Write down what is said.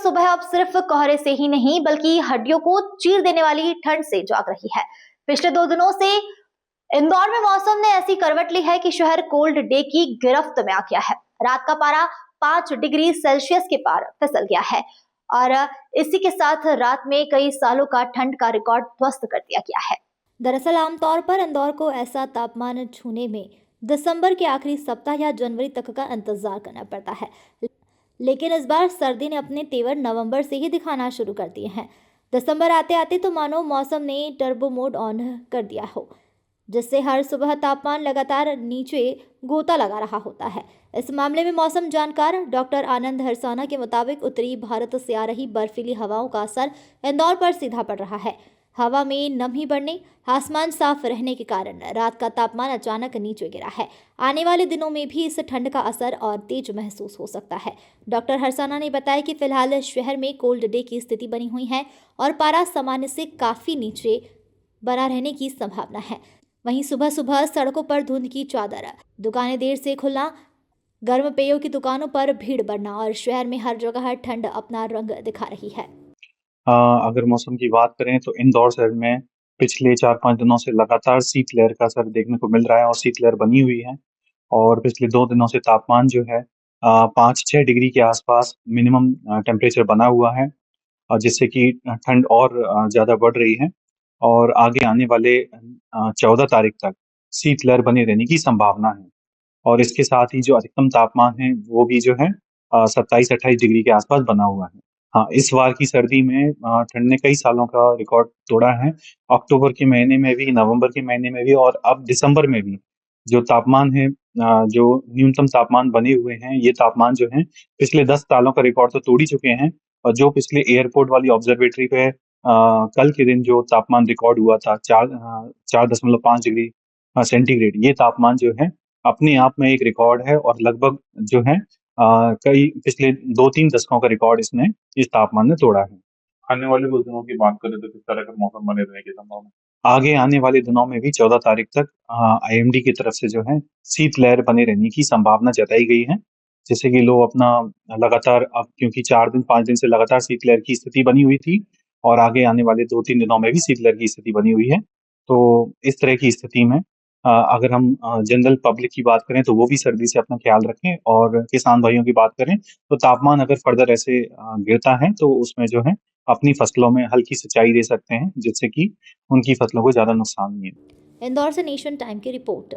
सुबह अब सिर्फ कोहरे से ही नहीं बल्कि हड्डियों को चीर देने वाली ठंड से जाग रही है। पिछले 2 दिनों से इंदौर में मौसम ने ऐसी करवट ली है कि शहर कोल्ड डे की गिरफ्त में आ गया है। रात का पारा 5 डिग्री सेल्सियस के पार फिसल गया है और इसी के साथ रात में कई सालों का ठंड का रिकॉर्ड ध्वस्त कर दिया गया है। दरअसल आमतौर पर इंदौर को ऐसा तापमान छूने में दिसंबर के आखिरी सप्ताह या जनवरी तक का इंतजार करना पड़ता है, लेकिन इस बार सर्दी ने अपने तेवर नवंबर से ही दिखाना शुरू कर दिए हैं। दिसंबर आते आते तो मानो मौसम ने टर्बो मोड ऑन कर दिया हो, जिससे हर सुबह तापमान लगातार नीचे गोता लगा रहा होता है। इस मामले में मौसम जानकार डॉक्टर आनंद हरसाना के मुताबिक उत्तरी भारत से आ रही बर्फीली हवाओं का असर इंदौर पर सीधा पड़ रहा है। हवा में नमी बढ़ने, आसमान साफ रहने के कारण रात का तापमान अचानक नीचे गिरा है। आने वाले दिनों में भी इस ठंड का असर और तेज महसूस हो सकता है। डॉक्टर हरसाना ने बताया कि फिलहाल शहर में कोल्ड डे की स्थिति बनी हुई है और पारा सामान्य से काफी नीचे बना रहने की संभावना है। वहीं सुबह सुबह सड़कों पर धुंध की चादर, दुकानें देर से खुलना, गर्म पेयों की दुकानों पर भीड़ बढ़ना और शहर में हर जगह ठंड अपना रंग दिखा रही है। अगर मौसम की बात करें तो इंदौर शहर में पिछले 4-5 दिनों से लगातार शीतलहर का असर देखने को मिल रहा है और शीतलहर बनी हुई है। और पिछले 2 दिनों से तापमान जो है 5-6 डिग्री के आसपास मिनिमम टेम्परेचर बना हुआ है, जिससे कि ठंड और ज़्यादा बढ़ रही है और आगे आने वाले 14 तारीख तक शीतलहर बने रहने की संभावना है। और इसके साथ ही जो अधिकतम तापमान है वो भी जो है 27-28 डिग्री के आसपास बना हुआ है। हाँ, इस बार की सर्दी में ठंड ने कई सालों का रिकॉर्ड तोड़ा है। अक्टूबर के महीने में भी, नवंबर के महीने में भी और अब दिसंबर में भी जो तापमान है, जो न्यूनतम तापमान बने हुए हैं, ये तापमान जो है पिछले 10 सालों का रिकॉर्ड तो तोड़ ही चुके हैं। और जो पिछले एयरपोर्ट वाली ऑब्जर्वेटरी पे कल के दिन जो तापमान रिकॉर्ड हुआ था 4.5 डिग्री सेंटीग्रेड, ये तापमान जो है अपने आप में एक रिकॉर्ड है और लगभग जो है कई पिछले 2-3 दशकों का रिकॉर्ड इसने इस तापमान ने तोड़ा है। आने वाले कुछ दिनों की बात करें तो किस तरह का मौसम बने रहने की संभावना? आगे आने वाले दिनों में भी 14 तारीख तक आईएमडी की तरफ से जो है शीतलहर बने रहने की संभावना जताई गई है। जैसे कि लोग अपना लगातार, अब क्योंकि 4 दिन 5 दिन से लगातार शीतलहर की स्थिति बनी हुई थी और आगे आने वाले 2-3 दिनों में भी शीतलहर की स्थिति बनी हुई है। तो इस तरह की स्थिति में अगर हम जनरल पब्लिक की बात करें तो वो भी सर्दी से अपना ख्याल रखें, और किसान भाइयों की बात करें तो तापमान अगर फर्दर ऐसे गिरता है तो उसमें जो है अपनी फसलों में हल्की सिंचाई दे सकते हैं, जिससे कि उनकी फसलों को ज़्यादा नुकसान नहीं है। इंदौर से नेशन टाइम की रिपोर्ट।